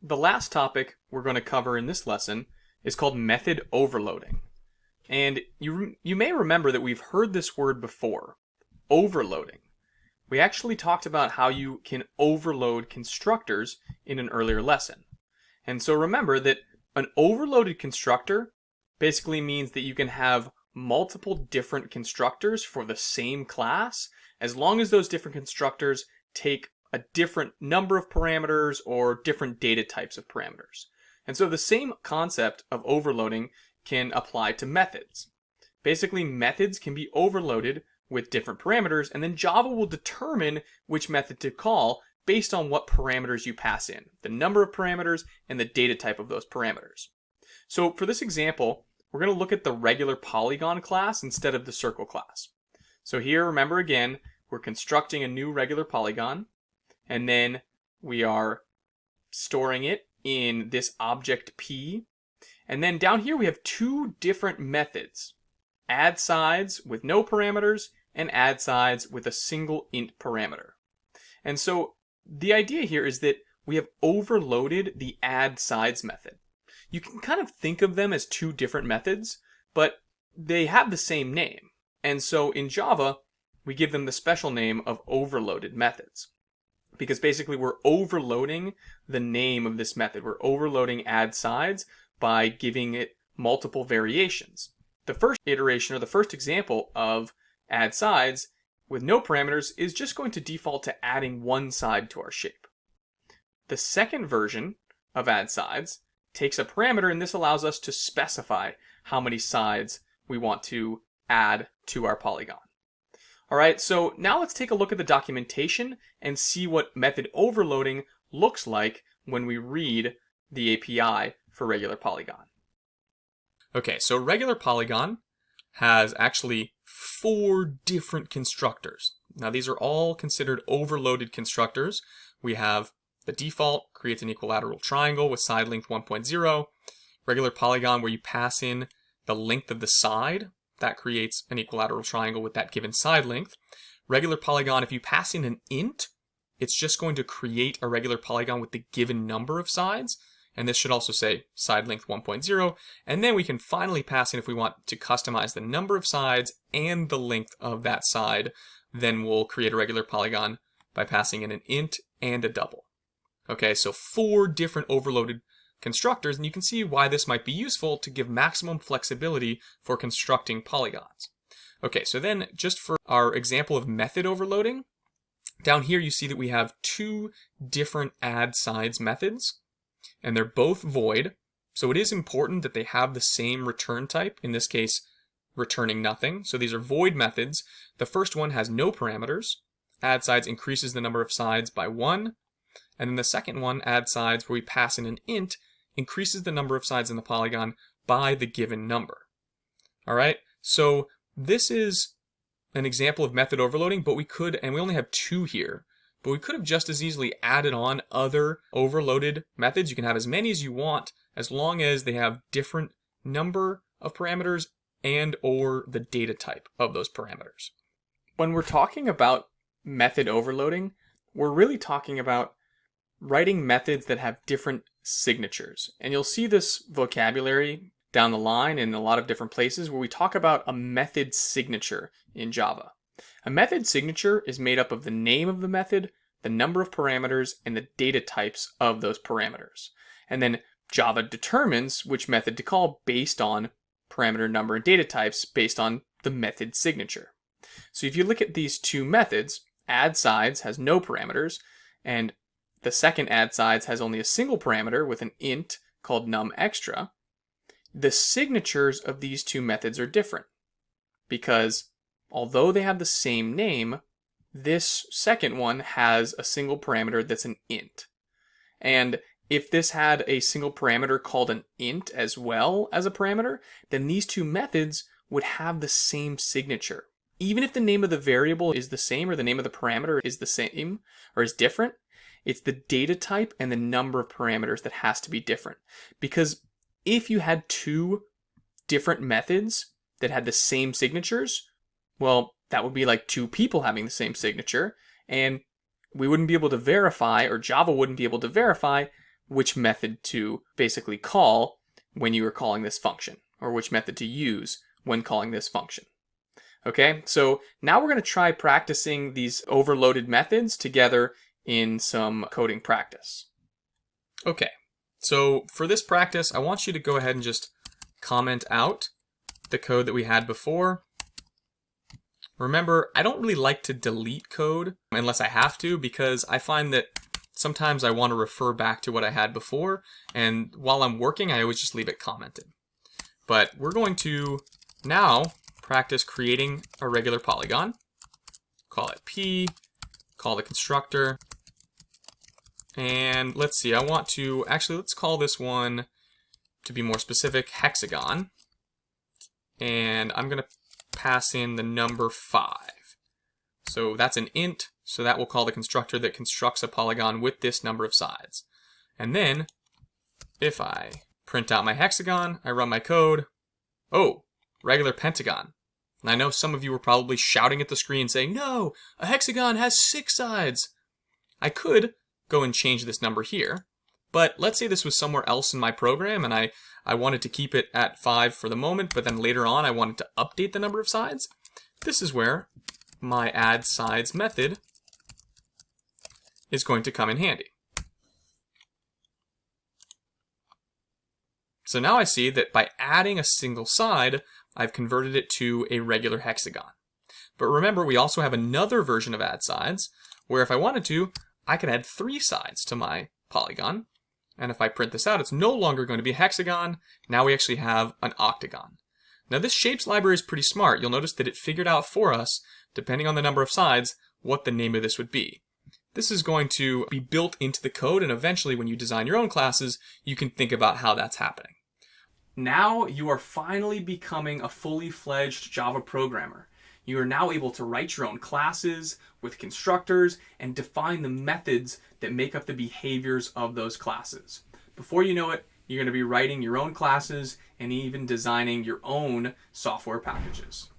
The last topic we're going to cover in this lesson is called method overloading. And you may remember that we've heard this word before, overloading. We actually talked about how you can overload constructors in an earlier lesson. And so remember that an overloaded constructor basically means that you can have multiple different constructors for the same class, as long as those different constructors take a different number of parameters or different data types of parameters. And so the same concept of overloading can apply to methods. Basically, methods can be overloaded with different parameters, and then Java will determine which method to call based on what parameters you pass in, the number of parameters and the data type of those parameters. So for this example, we're going to look at the regular Polygon class instead of the circle class. So here, remember again, we're constructing a new regular Polygon, and then we are storing it in this object P. And then down here we have two different methods, add sides with no parameters and add sides with a single int parameter. And so the idea here is that we have overloaded the add sides method. You can kind of think of them as two different methods, but they have the same name. And so in Java, we give them the special name of overloaded methods, because basically we're overloading the name of this method. We're overloading add sides by giving it multiple variations. The first iteration, or the first example of add sides with no parameters, is just going to default to adding one side to our shape. The second version of add sides takes a parameter, and this allows us to specify how many sides we want to add to our polygon. Alright, so now let's take a look at the documentation and see what method overloading looks like when we read the API for regular Polygon. Okay, so regular Polygon has actually 4 different constructors. Now these are all considered overloaded constructors. We have the default, creates an equilateral triangle with side length 1.0. Regular Polygon, where you pass in the length of the side, that creates an equilateral triangle with that given side length. Regular Polygon, if you pass in an int, it's just going to create a regular polygon with the given number of sides. And this should also say side length 1.0. And then we can finally pass in, if we want to customize the number of sides and the length of that side, then we'll create a regular polygon by passing in an int and a double. Okay, so 4 different overloaded constructors, and you can see why this might be useful to give maximum flexibility for constructing polygons. Okay, so then just for our example of method overloading, down here you see that we have 2 different add sides methods, and they're both void, so it is important that they have the same return type, in this case returning nothing. So these are void methods. The first one has no parameters. Add sides increases the number of sides by 1, and then the second one, add sides, where we pass in an int, increases the number of sides in the polygon by the given number. Alright, so this is an example of method overloading, but we could, and we only have 2 here, but we could have just as easily added on other overloaded methods. You can have as many as you want, as long as they have different number of parameters and or the data type of those parameters. When we're talking about method overloading, we're really talking about writing methods that have different signatures. And you'll see this vocabulary down the line in a lot of different places where we talk about a method signature in Java. A method signature is made up of the name of the method, the number of parameters, and the data types of those parameters. And then Java determines which method to call based on parameter number and data types based on the method signature. So if you look at these 2 methods, add sides has no parameters, and the second add sides has only a single parameter with an int called numExtra. The signatures of these 2 methods are different, because although they have the same name, this second one has a single parameter that's an int. And if this had a single parameter called an int as well as a parameter, then these 2 methods would have the same signature. Even if the name of the variable is the same, or the name of the parameter is the same or is different, it's the data type and the number of parameters that has to be different. Because if you had 2 different methods that had the same signatures, well, that would be like 2 people having the same signature, and we wouldn't be able to verify, or Java wouldn't be able to verify, which method to basically call when you are calling this function, or which method to use when calling this function. Okay, so now we're going to try practicing these overloaded methods together in some coding practice. Okay, so for this practice, I want you to go ahead and just comment out the code that we had before. Remember, I don't really like to delete code unless I have to, because I find that sometimes I want to refer back to what I had before, and while I'm working, I always just leave it commented. But we're going to now practice creating a regular polygon. Call it P, call the constructor, and let's see, I want to, actually let's call this one, to be more specific, hexagon. And I'm going to pass in the number 5. So that's an int, so that will call the constructor that constructs a polygon with this number of sides. And then, if I print out my hexagon, I run my code, oh, regular pentagon. And I know some of you were probably shouting at the screen saying, no, a hexagon has 6 sides. I could go and change this number here, but let's say this was somewhere else in my program and I wanted to keep it at 5 for the moment, but then later on I wanted to update the number of sides. This is where my add sides method is going to come in handy. So now I see that by adding a single side, I've converted it to a regular hexagon. But remember, we also have another version of add sides, where if I wanted to, I could add 3 sides to my polygon. And if I print this out, it's no longer going to be a hexagon. Now we actually have an octagon. Now this shapes library is pretty smart. You'll notice that it figured out for us, depending on the number of sides, what the name of this would be. This is going to be built into the code, and eventually when you design your own classes, you can think about how that's happening. Now you are finally becoming a fully fledged Java programmer. You are now able to write your own classes with constructors and define the methods that make up the behaviors of those classes. Before you know it, you're going to be writing your own classes and even designing your own software packages.